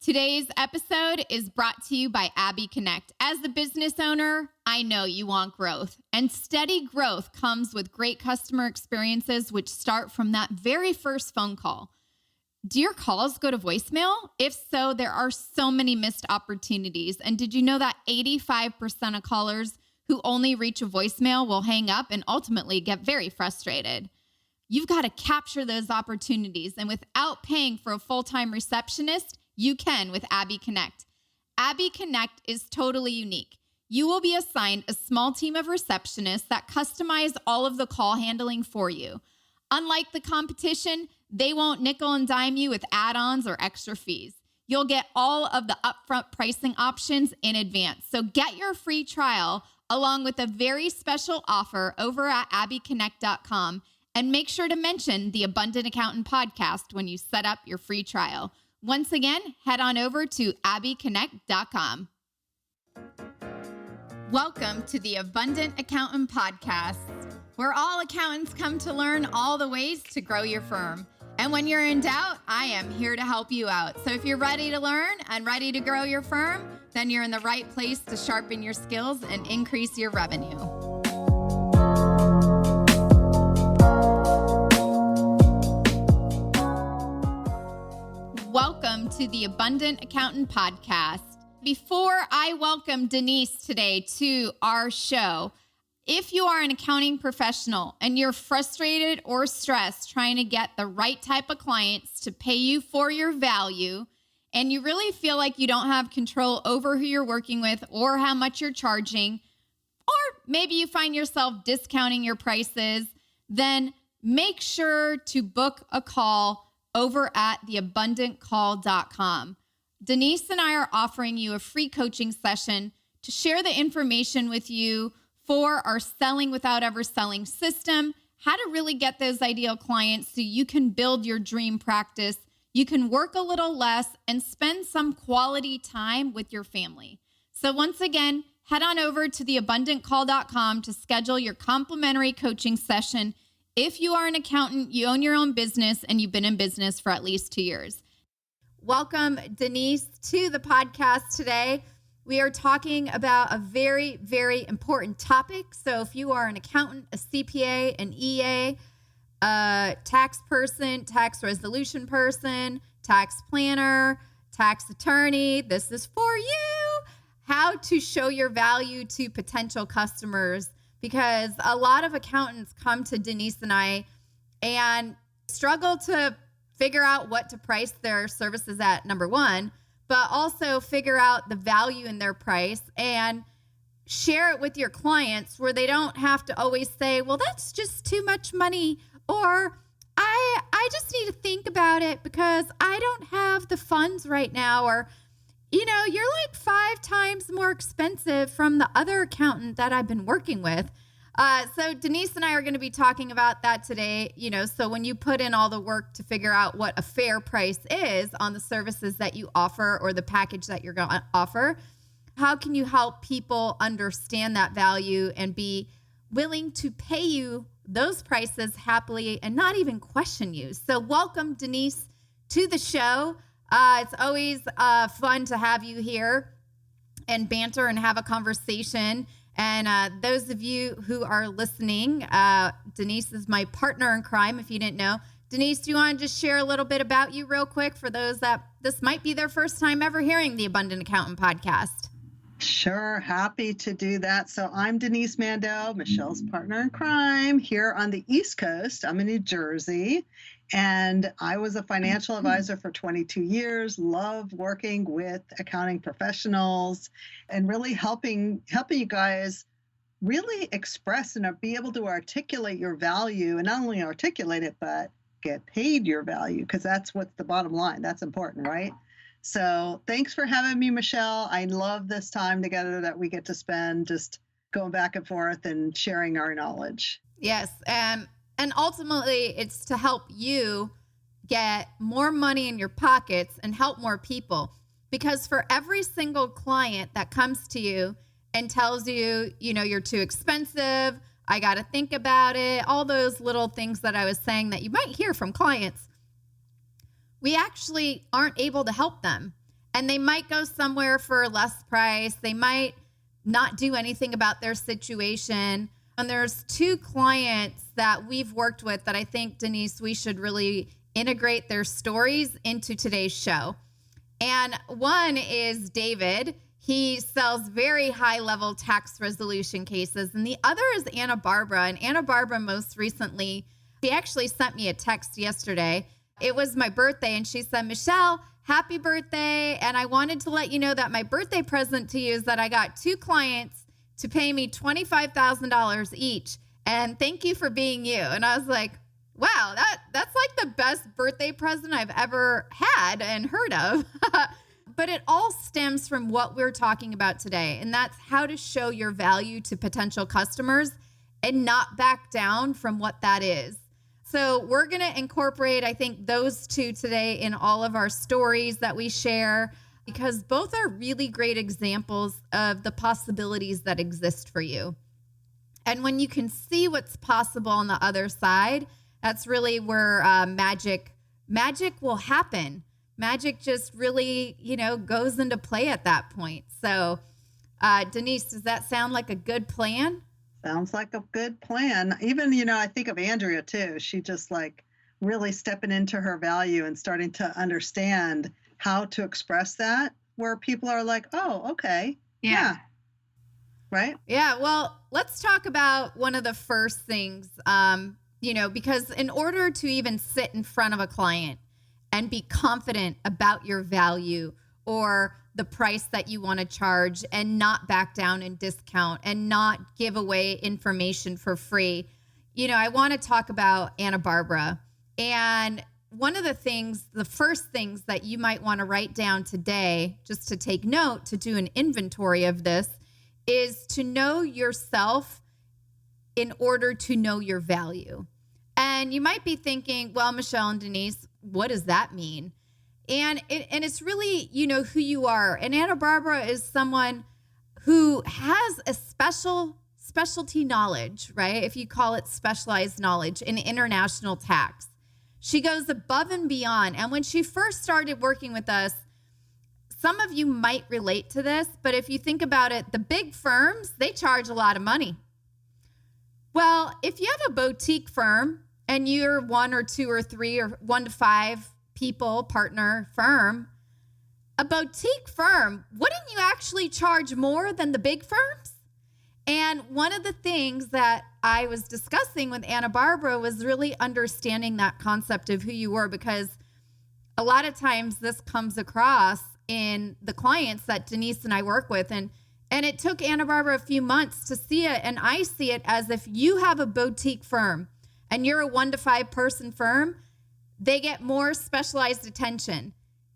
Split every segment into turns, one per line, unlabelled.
Today's episode is brought to you by Abby Connect. As the business owner, I know you want growth, and steady growth comes with great customer experiences, which start from that very first phone call. Do your calls go to voicemail? If so, there are so many missed opportunities. And did you know that 85% of callers who only reach a voicemail will hang up and ultimately get very frustrated? You've got to capture those opportunities, and without paying for a full-time receptionist, you can with Abby Connect. Abby Connect is totally unique. You will be assigned a small team of receptionists that customize all of the call handling for you. Unlike the competition, they won't nickel and dime you with add-ons or extra fees. You'll get all of the upfront pricing options in advance. So get your free trial along with a very special offer over at abbyconnect.com, and make sure to mention the Abundant Accountant podcast when you set up your free trial. Once again, head on over to abbyconnect.com. Welcome to the Abundant Accountant Podcast, where all accountants come to learn all the ways to grow your firm. And when you're in doubt, I am here to help you out. So if you're ready to learn and ready to grow your firm, then you're in the right place to sharpen your skills and increase your revenue. Welcome to the Abundant Accountant Podcast. Before I welcome Denise today to our show, if you are an accounting professional and you're frustrated or stressed trying to get the right type of clients to pay you for your value, and you really feel like you don't have control over who you're working with or how much you're charging, or maybe you find yourself discounting your prices, then make sure to book a call over at theabundantcall.com. Denise and I are offering you a free coaching session to share the information with you for our Selling Without Ever Selling system, how to really get those ideal clients so you can build your dream practice, you can work a little less, and spend some quality time with your family. So once again, head on over to theabundantcall.com to schedule your complimentary coaching session. If you are an accountant, you own your own business, and you've been in business for at least 2 years. Welcome, Denise, to the podcast today. We are talking about a very, very important topic. So if you are an accountant, a CPA, an EA, a tax person, tax resolution person, tax planner, tax attorney, this is for you. How to show your value to potential customers, because a lot of accountants come to Denise and I and struggle to figure out what to price their services at, number one, but also figure out the value in their price and share it with your clients where they don't have to always say, well, that's just too much money, or I just need to think about it because I don't have the funds right now, or, you know, you're like 5 times more expensive from the other accountant that I've been working with. So Denise and I are going to be talking about that today. You know, so when you put in all the work to figure out what a fair price is on the services that you offer or the package that you're going to offer, how can you help people understand that value and be willing to pay you those prices happily and not even question you? So welcome, Denise, to the show. It's always fun to have you here and banter and have a conversation. And those of you who are listening, Denise is my partner in crime, if you didn't know. Denise, do you want to just share a little bit about you real quick for those that this might be their first time ever hearing the Abundant Accountant podcast?
Sure, happy to do that. So I'm Denise Mandeau, Michelle's partner in crime here on the East Coast. I'm in New Jersey, and I was a financial advisor for 22 years, love working with accounting professionals and really helping you guys really express and be able to articulate your value, and not only articulate it, but get paid your value, because that's what's the bottom line. That's important, right? So thanks for having me, Michelle. I love this time together that we get to spend just going back and forth and sharing our knowledge.
Yes. And ultimately, it's to help you get more money in your pockets and help more people. Because for every single client that comes to you and tells you, you know, you're too expensive, I got to think about it, all those little things that I was saying that you might hear from clients, we actually aren't able to help them. and they might go somewhere for a less price. They might not do anything about their situation. And there's two clients that we've worked with that I think, Denise, we should really integrate their stories into today's show. And one is David. He sells very high-level tax resolution cases. And the other is Anna Barbara. And Anna Barbara most recently, she actually sent me a text yesterday. It was my birthday, and she said, Michelle, happy birthday. And I wanted to let you know that my birthday present to you is that I got two clients to pay me $25,000 each. And thank you for being you. And I was like, wow, that's like the best birthday present I've ever had and heard of. But it all stems from what we're talking about today. And that's how to show your value to potential customers and not back down from what that is. So we're going to incorporate, I think, those two today in all of our stories that we share, because both are really great examples of the possibilities that exist for you. And when you can see what's possible on the other side, that's really where magic will happen. Magic just really, goes into play at that point. So, Denise, does that sound like a good plan?
Sounds like a good plan. Even, I think of Andrea too. She just like really stepping into her value and starting to understand how to express that, where people are like, oh, okay. Yeah. Right?
Yeah. Well, let's talk about one of the first things, because in order to even sit in front of a client and be confident about your value or the price that you want to charge and not back down and discount and not give away information for free, I want to talk about Anna Barbara. And one of the first things that you might want to write down today, just to take note, to do an inventory of this, is to know yourself in order to know your value. And you might be thinking, well, Michelle and Denise, what does that mean? And it's really, who you are. And Anna Barbara is someone who has a specialty knowledge, right? If you call it specialized knowledge in international tax. She goes above and beyond. And when she first started working with us, some of you might relate to this, but if you think about it, the big firms, they charge a lot of money. Well, if you have a boutique firm and you're 1 or 2 or 3 or 1 to 5 people, partner firm, a boutique firm, wouldn't you actually charge more than the big firms? And one of the things that I was discussing with Anna Barbara was really understanding that concept of who you were, because a lot of times this comes across in the clients that Denise and I work with. And it took Anna Barbara a few months to see it. And I see it as if you have a boutique firm and you're a 1 to 5 person firm, they get more specialized attention.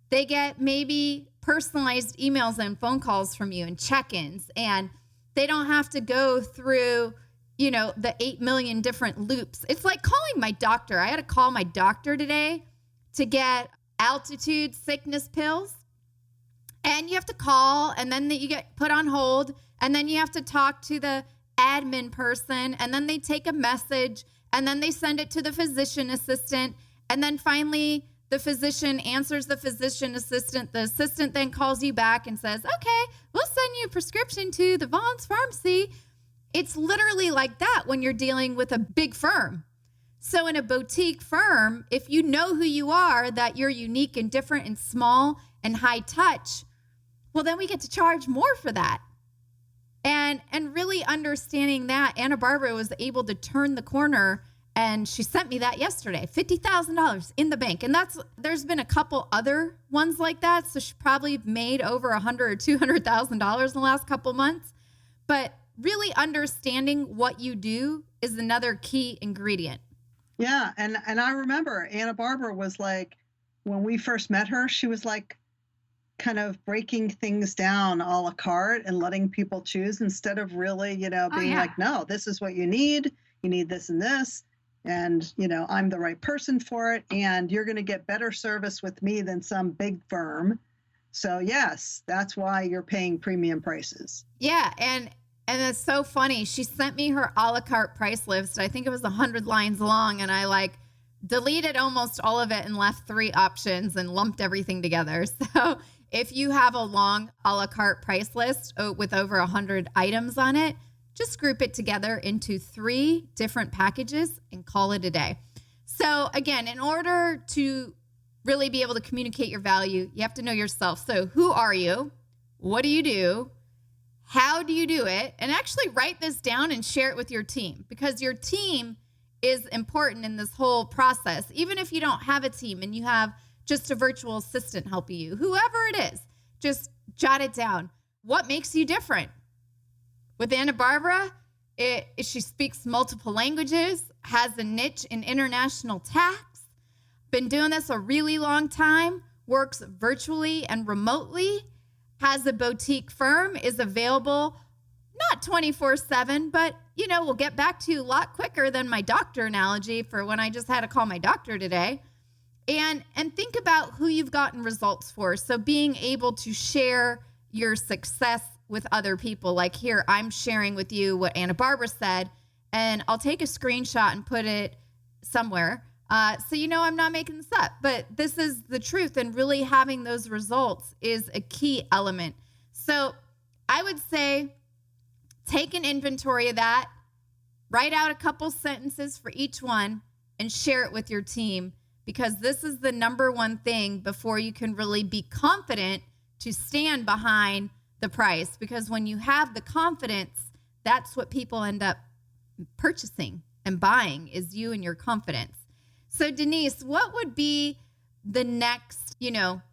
They get maybe personalized emails and phone calls from you and check-ins. And they don't have to go through, the 8 million different loops. It's like calling my doctor. I had to call my doctor today to get altitude sickness pills. And you have to call, and then you get put on hold, and then you have to talk to the admin person, and then they take a message, and then they send it to the physician assistant, and then finally the physician answers the physician assistant. The assistant then calls you back and says, okay, we'll send you a prescription to the Vaughn's Pharmacy. It's literally like that when you're dealing with a big firm. So in a boutique firm, if you know who you are, that you're unique and different and small and high touch, well, then we get to charge more for that. And really understanding that, Anna Barbara was able to turn the corner, and she sent me that yesterday, $50,000 in the bank. And there's been a couple other ones like that. So she probably made over $100,000 or $200,000 in the last couple months. But really understanding what you do is another key ingredient.
Yeah. And I remember Anna Barbara was like, when we first met her, she was like kind of breaking things down a la carte and letting people choose instead of really, being like, no, this is what you need. You need this and this. And, I'm the right person for it. And you're going to get better service with me than some big firm. So yes, that's why you're paying premium prices.
Yeah. And it's so funny. She sent me her a la carte price list. I think it was 100 lines long. And I deleted almost all of it and left 3 options and lumped everything together. So if you have a long a la carte price list with over 100 items on it, just group it together into 3 different packages and call it a day. So again, in order to really be able to communicate your value, you have to know yourself. So who are you? What do you do? How do you do it? And actually write this down and share it with your team, because your team is important in this whole process. Even if you don't have a team and you have just a virtual assistant helping you, whoever it is, just jot it down. What makes you different? With Anna Barbara, she speaks multiple languages, has a niche in international tax, been doing this a really long time, works virtually and remotely, has a boutique firm, is available not 24/7, but, we'll get back to you a lot quicker than my doctor analogy for when I just had to call my doctor today. And think about who you've gotten results for. So being able to share your success with other people. Like here, I'm sharing with you what Anna Barbara said, and I'll take a screenshot and put it somewhere. So I'm not making this up, but this is the truth, and really having those results is a key element. So I would say take an inventory of that, write out a couple sentences for each one, and share it with your team, because this is the number one thing before you can really be confident to stand behind the price. Because when you have the confidence, that's what people end up purchasing and buying, is you and your confidence. So Denise, what would be the next,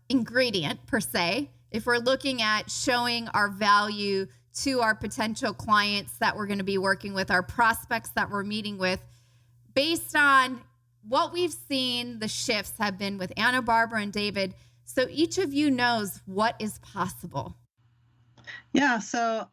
ingredient per se, if we're looking at showing our value to our potential clients that we're going to be working with, our prospects that we're meeting with, based on what we've seen, the shifts have been with Anna Barbara and David. So each of you knows what is possible.
Yeah. So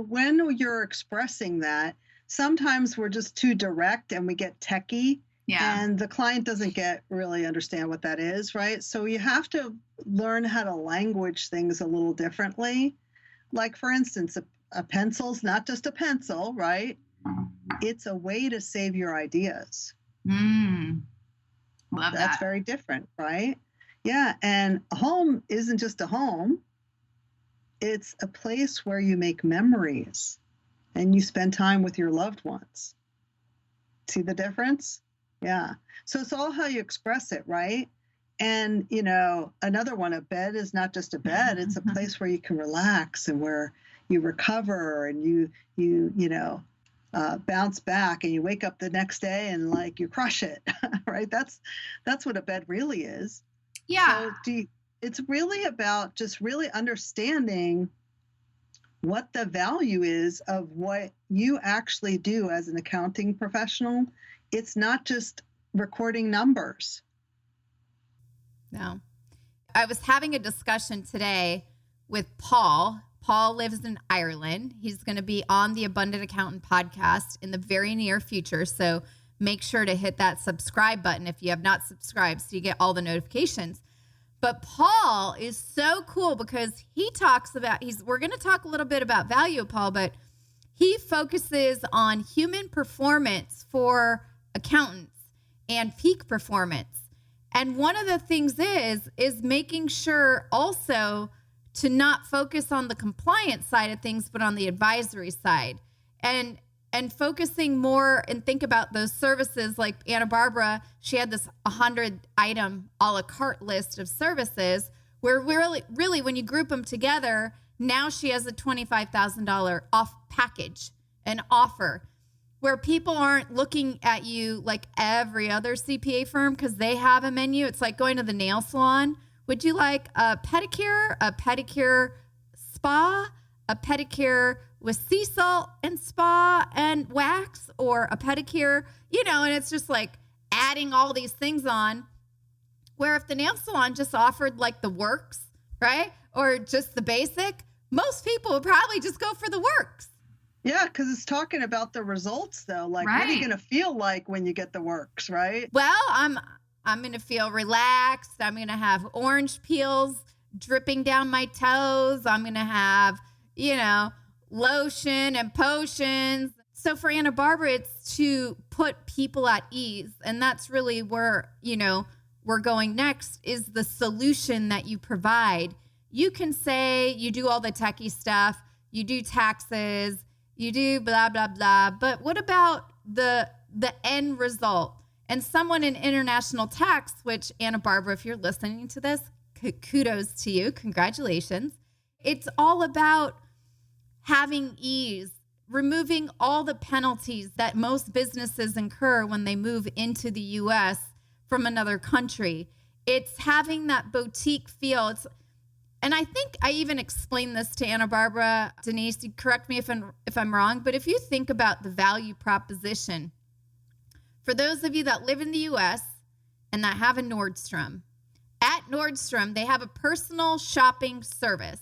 when you're expressing that, sometimes we're just too direct and we get techie. Yeah. And the client doesn't really understand what that is, right? So you have to learn how to language things a little differently. Like, for instance, a pencil's not just a pencil, right? It's a way to save your ideas.
Love
That's
that.
very different, right? Yeah. And a home isn't just a home. It's a place where you make memories and you spend time with your loved ones. See the difference? Yeah. So it's all how you express it, right? And, another one, a bed is not just a bed. It's a place where you can relax and where you recover and you bounce back and you wake up the next day and you crush it, right? That's what a bed really is.
Yeah.
So it's really about just really understanding what the value is of what you actually do as an accounting professional. It's not just recording numbers.
No. I was having a discussion today with Paul. Paul lives in Ireland. He's going to be on the Abundant Accountant podcast in the very near future. So make sure to hit that subscribe button if you have not subscribed so you get all the notifications. But Paul is so cool because he talks about, we're going to talk a little bit about value, Paul, but he focuses on human performance for accountants and peak performance. And one of the things is making sure also to not focus on the compliance side of things, but on the advisory side, and focusing more and think about those services. Like Anna Barbara, she had this 100-item a la carte list of services where really when you group them together, now she has a $25,000 off package, an offer, where people aren't looking at you like every other CPA firm because they have a menu. It's like going to the nail salon. Would you like a pedicure spa, a pedicure with sea salt and spa and wax, or a pedicure, and it's just like adding all these things on, where if the nail salon just offered like the works, right? Or just the basic, most people would probably just go for the works.
Yeah, because it's talking about the results, though. Like, right. What are you going to feel like when you get the works, right?
Well, I'm going to feel relaxed. I'm going to have orange peels dripping down my toes. I'm going to have, lotion and potions. So for Anna Barbara, it's to put people at ease. And that's really where, we're we're going next is the solution that you provide. You can say you do all the techie stuff, you do taxes, you do blah, blah, blah. But what about the end result? And someone in international tax, which Anna Barbara, if you're listening to this, kudos to you. Congratulations. It's all about having ease, removing all the penalties that most businesses incur when they move into the U.S. from another country. It's having that boutique feel. And I think I even explained this to Anna Barbara. Denise, you correct me if I'm wrong, but if you think about the value proposition, for those of you that live in the U.S. and that have a Nordstrom, at Nordstrom, they have a personal shopping service.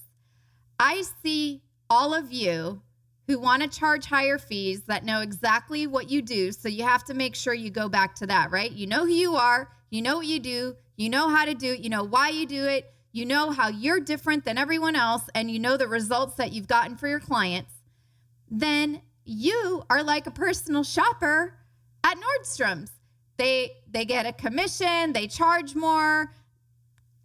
I see all of you who want to charge higher fees that know exactly what you do. So you have to make sure you go back to that, right? You know who you are. You know what you do. You know how to do it. You know why you do it. You know how you're different than everyone else. And you know the results that you've gotten for your clients. Then you are like a personal shopper at Nordstrom's. They get a commission. They charge more.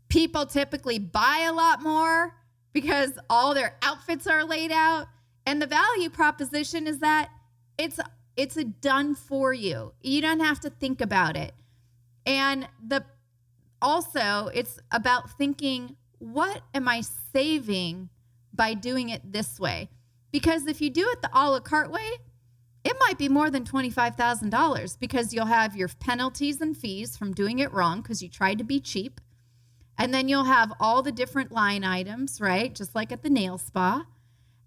People typically buy a lot more because all their outfits are laid out. And the value proposition is that it's a done for you. You don't have to think about it. And also it's about thinking, what am I saving by doing it this way? Because if you do it the a la carte way, it might be more than $25,000 because you'll have your penalties and fees from doing it wrong because you tried to be cheap. And then you'll have all the different line items, right? Just like at the nail spa.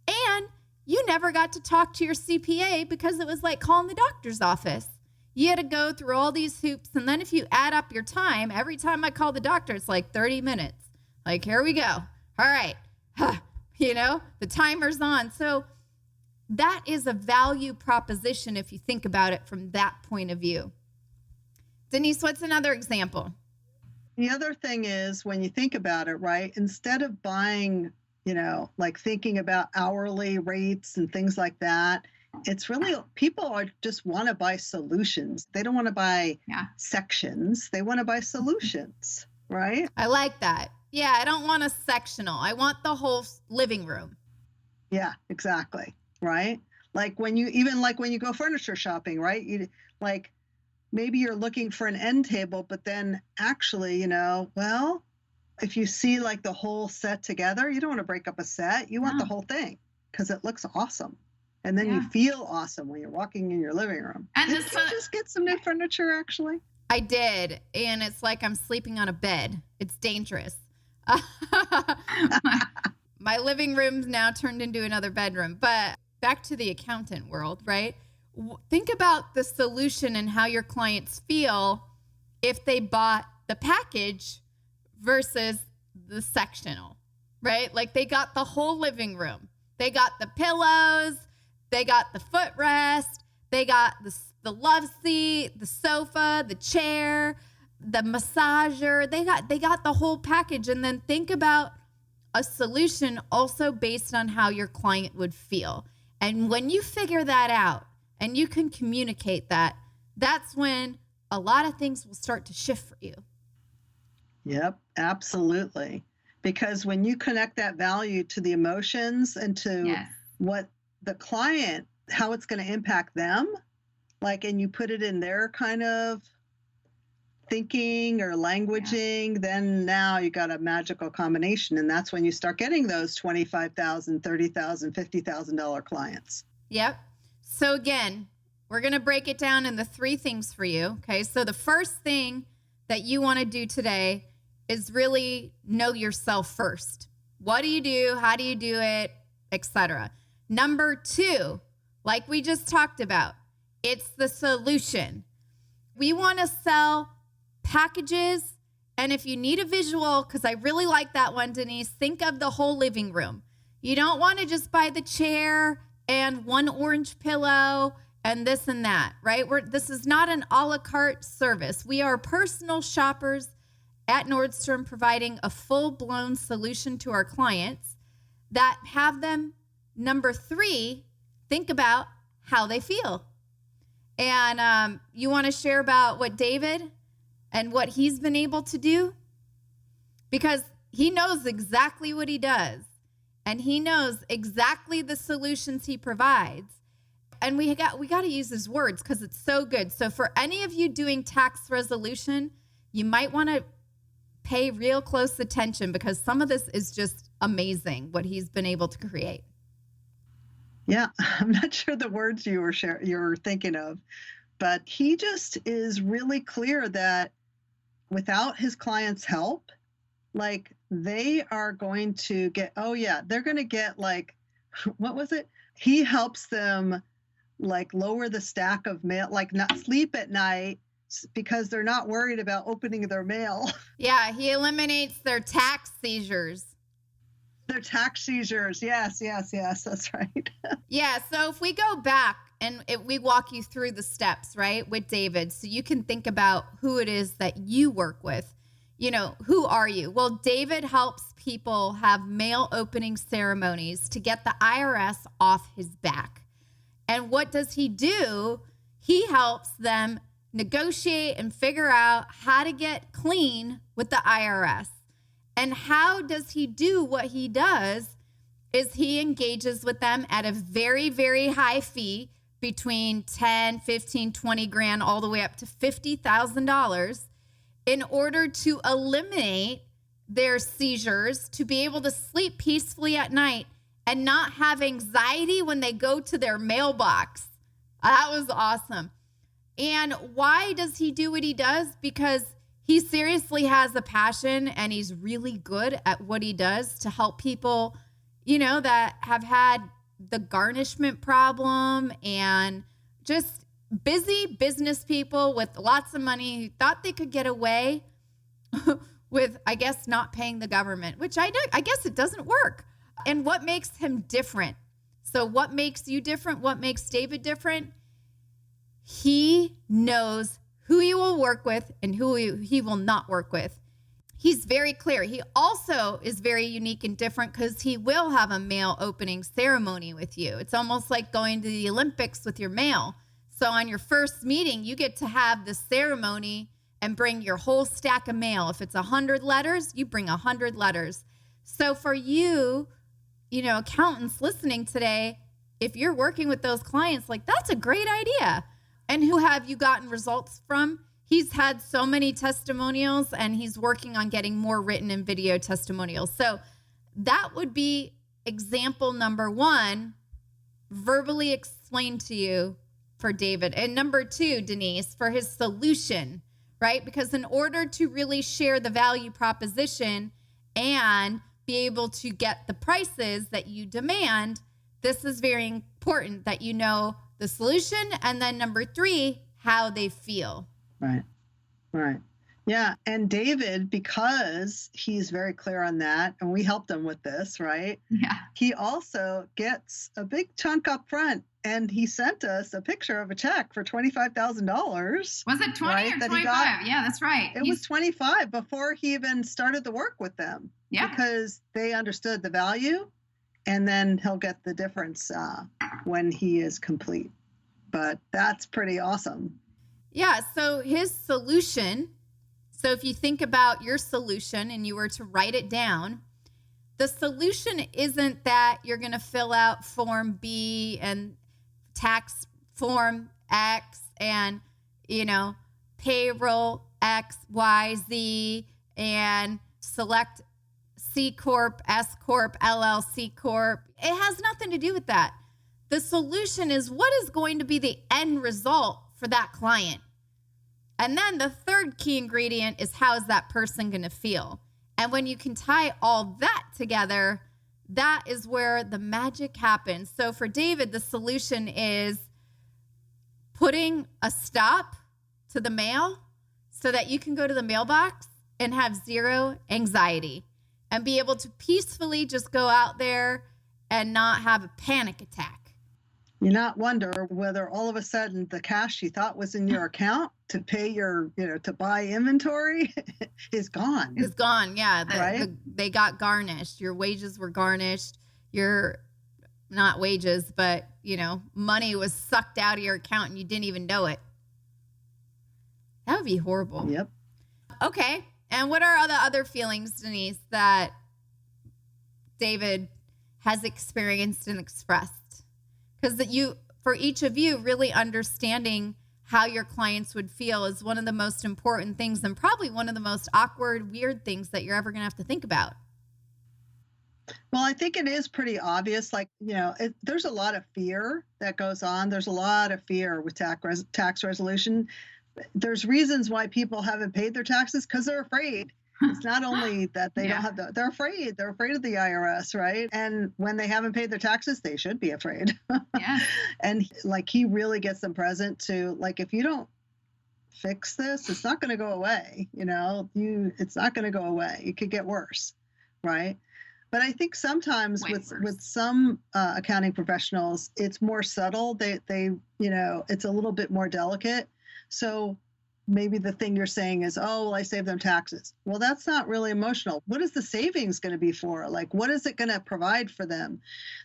And you never got to talk to your CPA because it was like calling the doctor's office. You had to go through all these hoops. And then if you add up your time, every time I call the doctor, it's like 30 minutes. Like, here we go. All right. The timer's on. So that is a value proposition if you think about it from that point of view. Denise, what's another example?
The other thing is when you think about it, right, instead of buying, like thinking about hourly rates and things like that, it's really people just want to buy solutions. They don't want to buy sections. They want to buy solutions, right?
I like that. Yeah, I don't want a sectional. I want the whole living room.
Yeah, exactly. Right? Like when you go furniture shopping, right? You like maybe you're looking for an end table, but then actually, if you see like the whole set together, you don't want to break up a set. You want the whole thing because it looks awesome. And then you feel awesome when you're walking in your living room. And did you just get some new furniture, actually?
I did. And it's like I'm sleeping on a bed. It's dangerous. My living room's now turned into another bedroom. But back to the accountant world, right? Think about the solution and how your clients feel if they bought the package versus the sectional, right? Like they got the whole living room. They got the pillows. They got the footrest. They got the love seat, the sofa, the chair, the massager. They got the whole package. And then think about a solution also based on how your client would feel. And when you figure that out and you can communicate that, that's when a lot of things will start to shift for you.
Yep, absolutely. Because when you connect that value to the emotions and to what the client, how it's going to impact them, and you put it in their kind of thinking or languaging, then now you got a magical combination. And that's when you start getting those $25,000, $30,000, $50,000 clients.
Yep. So again, we're going to break it down into 3 things for you. Okay. So the first thing that you want to do today is really know yourself first. What do you do? How do you do it? Etc. Number 2, like we just talked about, it's the solution. We want to sell packages. And if you need a visual, because I really like that one, Denise, think of the whole living room. You don't want to just buy the chair and one orange pillow and this and that, right? This is not an a la carte service. We are personal shoppers at Nordstrom providing a full-blown solution to our clients that have them, number 3, think about how they feel. And you want to share about what David and what he's been able to do? Because he knows exactly what he does, and he knows exactly the solutions he provides. And we got to use his words because it's so good. So for any of you doing tax resolution, you might want to pay real close attention because some of this is just amazing what he's been able to create.
Yeah, I'm not sure the words you were thinking of, but he just is really clear that without his clients' help, like they are going to get, they're going to get like, what was it? He helps them like lower the stack of mail, like not sleep at night because they're not worried about opening their mail.
Yeah, he eliminates their tax seizures.
Their tax seizures. Yes, that's right.
Yeah, so if we go back and we walk you through the steps, right, with David, so you can think about who it is that you work with. You know, who are you? Well, David helps people have mail opening ceremonies to get the IRS off his back. And what does he do? He helps them negotiate and figure out how to get clean with the IRS. And how does he do what he does is he engages with them at a very, very high fee between 10, 15, 20 grand, all the way up to $50,000 in order to eliminate their seizures, to be able to sleep peacefully at night and not have anxiety when they go to their mailbox. That was awesome. And why does he do what he does? Because he seriously has a passion and he's really good at what he does to help people, you know, that have had the garnishment problem and just busy business people with lots of money who thought they could get away with, I guess, not paying the government, which I guess it doesn't work. And what makes him different? So what makes you different? What makes David different? He knows who he will work with and who he will not work with. He's very clear. He also is very unique and different because he will have a mail opening ceremony with you. It's almost like going to the Olympics with your mail. So on your first meeting, you get to have the ceremony and bring your whole stack of mail. If it's 100 letters, you bring 100 letters. So for you, you know, accountants listening today, if you're working with those clients, like that's a great idea. And who have you gotten results from? He's had so many testimonials and he's working on getting more written and video testimonials. So that would be example number one, verbally explained to you for David. And number two, Denise, for his solution, right? Because in order to really share the value proposition and be able to get the prices that you demand, this is very important that you know the solution. And then number three, how they feel.
Right. Yeah. And David, because he's very clear on that, and we helped him with this, right?
Yeah.
He also gets a big chunk up front. And he sent us a picture of a check for $25,000.
Was it 20
right,
or 25? Yeah, that's right.
It was 25 before he even started the work with them.
Yeah.
Because they understood the value, and then he'll get the difference when he is complete. But that's pretty awesome.
Yeah. So his solution. So if you think about your solution and you were to write it down, the solution isn't that you're going to fill out form B and tax form X and, you know, payroll X, Y, Z, and select C Corp, S Corp, LLC Corp. It has nothing to do with that. The solution is what is going to be the end result for that client. And then the third key ingredient is how is that person going to feel? And when you can tie all that together, that is where the magic happens. So for David, the solution is putting a stop to the mail so that you can go to the mailbox and have zero anxiety and be able to peacefully just go out there and not have a panic attack.
You not wonder whether all of a sudden the cash you thought was in your account to pay your, to buy inventory is gone.
It's gone. Yeah.
Right?
They got garnished. Your wages were garnished. Your, not wages, but, money was sucked out of your account and you didn't even know it. That would be horrible.
Yep.
Okay. And what are the other feelings, Denise, that David has experienced and expressed? Because for each of you, really understanding how your clients would feel is one of the most important things, and probably one of the most awkward, weird things that you're ever going to have to think about.
Well, I think it is pretty obvious. Like, there's a lot of fear that goes on. There's a lot of fear with tax resolution. There's reasons why people haven't paid their taxes because they're afraid. It's not only that they don't have they're afraid. They're afraid of the IRS, right? And when they haven't paid their taxes, they should be afraid.
Yeah.
And like, he really gets them present to, like, if you don't fix this, it's not going to go away. It's not going to go away. It could get worse, right? But I think sometimes with some accounting professionals, it's more subtle. They it's a little bit more delicate. So maybe the thing you're saying is, oh, well, I save them taxes. Well, that's not really emotional. What is the savings going to be for? Like, what is it going to provide for them?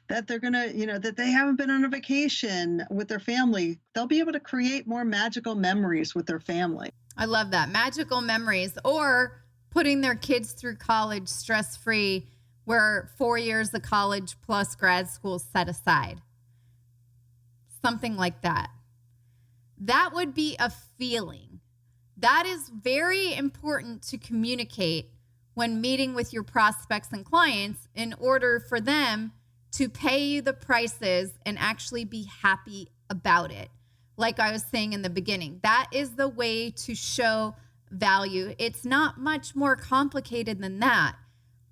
That they're going to, that they haven't been on a vacation with their family. They'll be able to create more magical memories with their family.
I love that. Magical memories, or putting their kids through college stress-free, where 4 years of college plus grad school set aside. Something like that. That would be a feeling. That is very important to communicate when meeting with your prospects and clients, in order for them to pay you the prices and actually be happy about it. Like I was saying in the beginning, that is the way to show value. It's not much more complicated than that,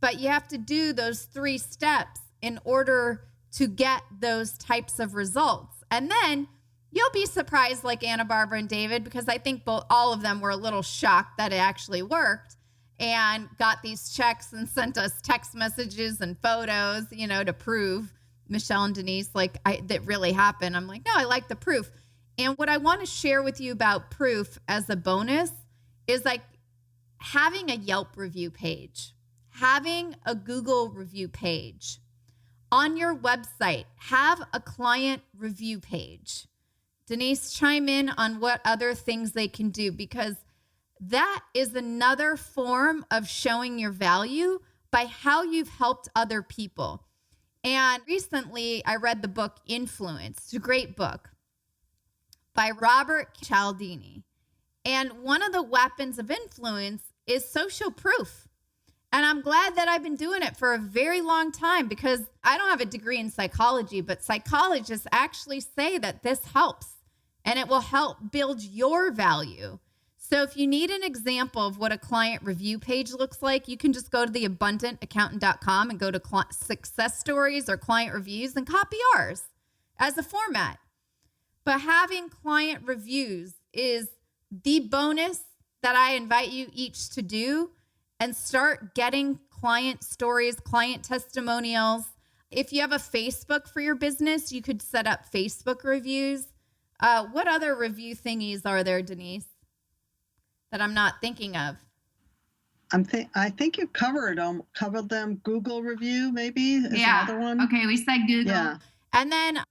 but you have to do those 3 steps in order to get those types of results. And then you'll be surprised, like Anna Barbara and David, because I think all of them were a little shocked that it actually worked, and got these checks and sent us text messages and photos, to prove, Michelle and Denise, that really happened. I'm like, no, I like the proof. And what I want to share with you about proof as a bonus is like having a Yelp review page, having a Google review page on your website, have a client review page. Denise, chime in on what other things they can do, because that is another form of showing your value by how you've helped other people. And recently I read the book Influence. It's a great book by Robert Cialdini. And one of the weapons of influence is social proof. And I'm glad that I've been doing it for a very long time, because I don't have a degree in psychology, but psychologists actually say that this helps. And it will help build your value. So if you need an example of what a client review page looks like, you can just go to theabundantakcountant.com and go to success stories or client reviews and copy ours as a format. But having client reviews is the bonus that I invite you each to do, and start getting client stories, client testimonials. If you have a Facebook for your business, you could set up Facebook reviews. What other review thingies are there, Denise, that I'm not thinking of?
I think you covered them. Google review maybe is another one.
Okay, we said Google.
Yeah.
And then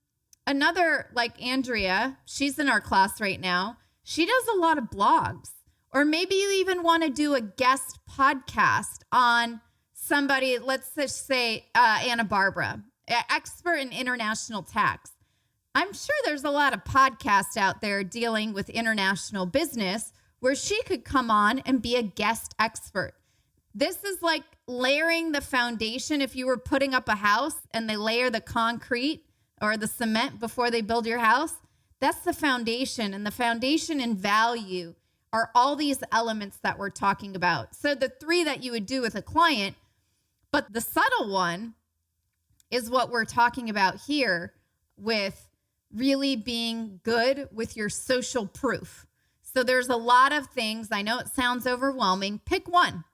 another, like Andrea, she's in our class right now. She does a lot of blogs. Or maybe you even want to do a guest podcast on somebody, let's just say Anna Barbara, expert in international tax. I'm sure there's a lot of podcasts out there dealing with international business where she could come on and be a guest expert. This is like layering the foundation. If you were putting up a house and they layer the concrete or the cement before they build your house, that's the foundation. And the foundation and value are all these elements that we're talking about. So the 3 that you would do with a client, but the subtle one is what we're talking about here with really being good with your social proof. So there's a lot of things. I know it sounds overwhelming. Pick one.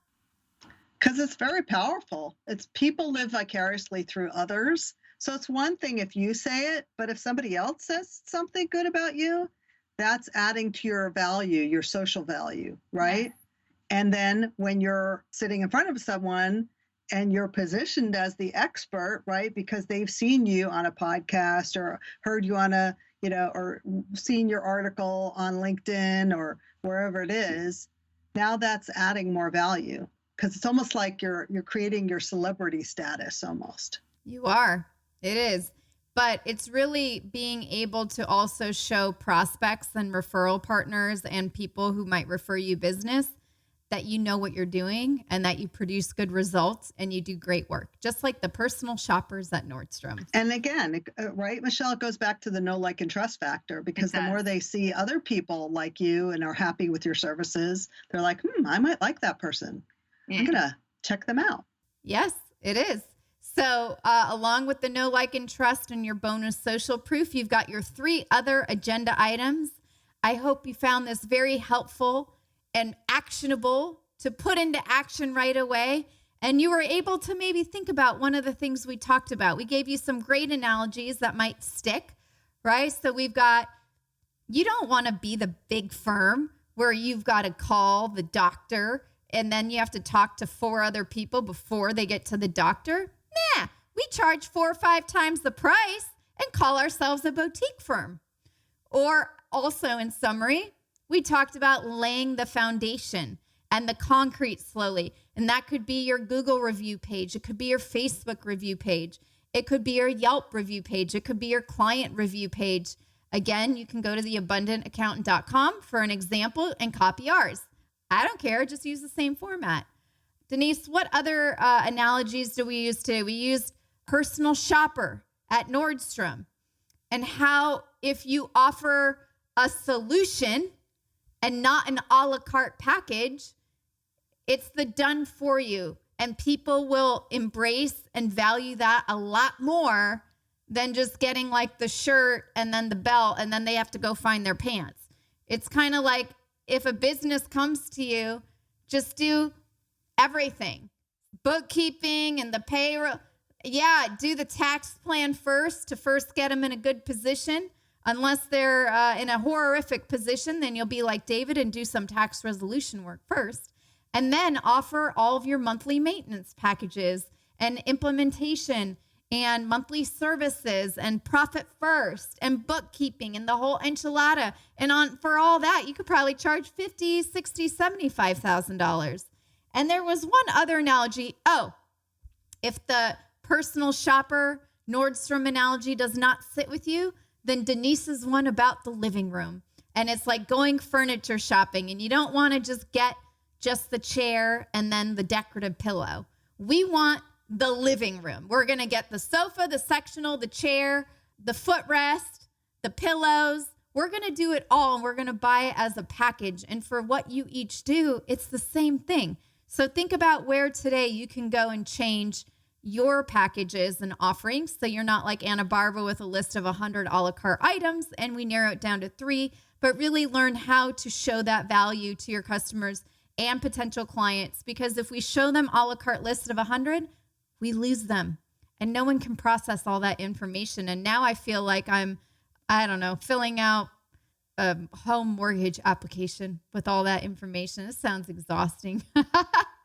Because it's very powerful. It's people live vicariously through others. So it's one thing if you say it, but if somebody else says something good about you, that's adding to your value, your social value, right? Yes. And then when you're sitting in front of someone and you're positioned as the expert, right? Because they've seen you on a podcast or heard you on a, or seen your article on LinkedIn or wherever it is, Now that's adding more value because it's almost like you're creating your celebrity status almost.
You are. It is. But it's really being able to also show prospects and referral partners and people who might refer you business that you know what you're doing and that you produce good results and you do great work, just like the personal shoppers at Nordstrom.
And again, right, Michelle, it goes back to the know, like, and trust factor, because the more they see other people like you and are happy with your services, they're like, I might like that person. Yeah. I'm going to check them out.
Yes, it is. So along with the know, like, and trust and your bonus social proof, you've got your 3 other agenda items. I hope you found this very helpful and actionable to put into action right away. And you were able to maybe think about one of the things we talked about. We gave you some great analogies that might stick, right? So we've got, you don't want to be the big firm where you've got to call the doctor and then you have to talk to 4 other people before they get to the doctor. Nah, we charge 4 or 5 times the price and call ourselves a boutique firm. Or also, in summary, we talked about laying the foundation and the concrete slowly. And that could be your Google review page. It could be your Facebook review page. It could be your Yelp review page. It could be your client review page. Again, you can go to theabundantaccountant.com for an example and copy ours. I don't care. Just use the same format. Denise, what other analogies do we use today? We used personal shopper at Nordstrom and how if you offer a solution and not an a la carte package, it's the done for you. And people will embrace and value that a lot more than just getting like the shirt and then the belt and then they have to go find their pants. It's kind of like if a business comes to you, just do everything. Bookkeeping and the payroll. Yeah, do the tax plan first to first get them in a good position. Unless they're in a horrific position, then you'll be like David and do some tax resolution work first. And then offer all of your monthly maintenance packages and implementation and monthly services and profit first and bookkeeping and the whole enchilada. And for all that, you could probably charge $50,000, $60,000, $75,000. And there was one other analogy. Oh, if the personal shopper Nordstrom analogy does not sit with you, then Denise's one about the living room. And it's like going furniture shopping and you don't want to just get just the chair and then the decorative pillow. We want the living room. We're going to get the sofa, the sectional, the chair, the footrest, the pillows. We're going to do it all and we're going to buy it as a package. And for what you each do, it's the same thing. So think about where today you can go and change your packages and offerings. So you're not like Anna Barbara with a list of 100 a la carte items and we narrow it down to 3, but really learn how to show that value to your customers and potential clients. Because if we show them a la carte list of 100, we lose them and no one can process all that information. And now I feel like I'm, filling out a home mortgage application with all that information. It sounds exhausting.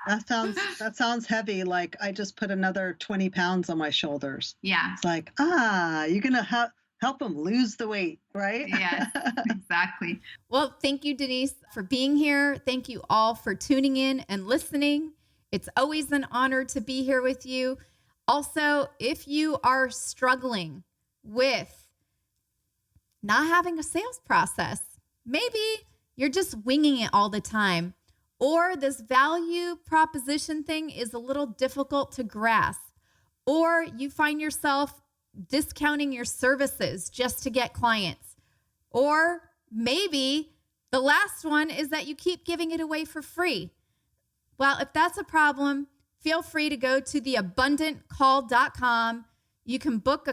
That sounds heavy. Like I just put another 20 pounds on my shoulders.
Yeah.
It's like, you're going to help them lose the weight, right?
Yes, exactly. Well, thank you, Denise, for being here. Thank you all for tuning in and listening. It's always an honor to be here with you. Also, if you are struggling with not having a sales process, maybe you're just winging it all the time, or this value proposition thing is a little difficult to grasp, or you find yourself discounting your services just to get clients, or maybe the last one is that you keep giving it away for free. Well, if that's a problem, feel free to go to theabundantcall.com. You can book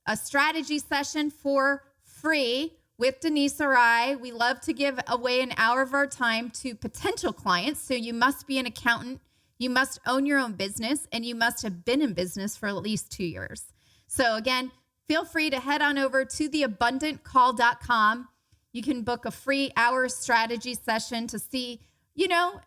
a strategy session for free with Denise or I. We love to give away an hour of our time to potential clients. So you must be an accountant, you must own your own business, and you must have been in business for at least 2 years. So again, feel free to head on over to theabundantcall.com. You can book a free hour strategy session to see,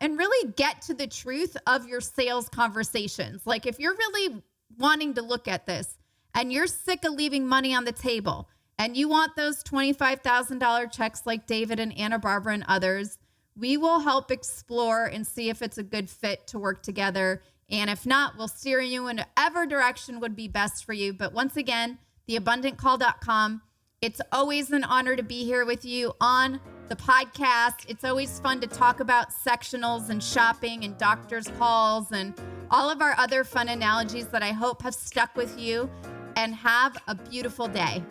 and really get to the truth of your sales conversations. Like if you're really wanting to look at this and you're sick of leaving money on the table and you want those $25,000 checks like David and Anna Barbara and others, We will help explore and see if it's a good fit to work together. And if not, we'll steer you in whatever direction would be best for you. But once again, theabundantcall.com. It's always an honor to be here with you on the podcast. It's always fun to talk about sectionals and shopping and doctor's calls and all of our other fun analogies that I hope have stuck with you. And have a beautiful day.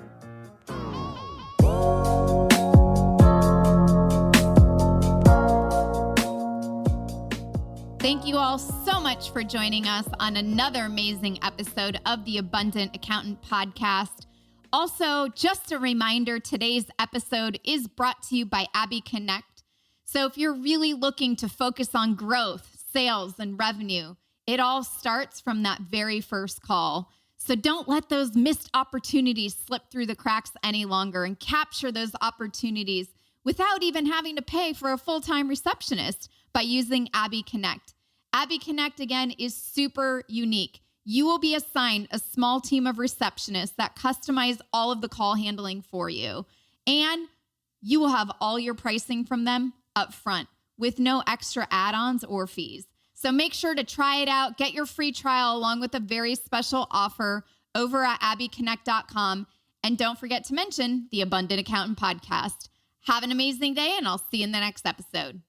Thank you all so much for joining us on another amazing episode of the Abundant Accountant Podcast. Also, just a reminder, today's episode is brought to you by Abby Connect. So if you're really looking to focus on growth, sales, and revenue, it all starts from that very first call. So don't let those missed opportunities slip through the cracks any longer and capture those opportunities without even having to pay for a full-time receptionist by using Abby Connect. Abby Connect, again, is super unique. You will be assigned a small team of receptionists that customize all of the call handling for you. And you will have all your pricing from them up front with no extra add-ons or fees. So make sure to try it out. Get your free trial along with a very special offer over at abbyconnect.com. And don't forget to mention the Abundant Accountant Podcast. Have an amazing day, and I'll see you in the next episode.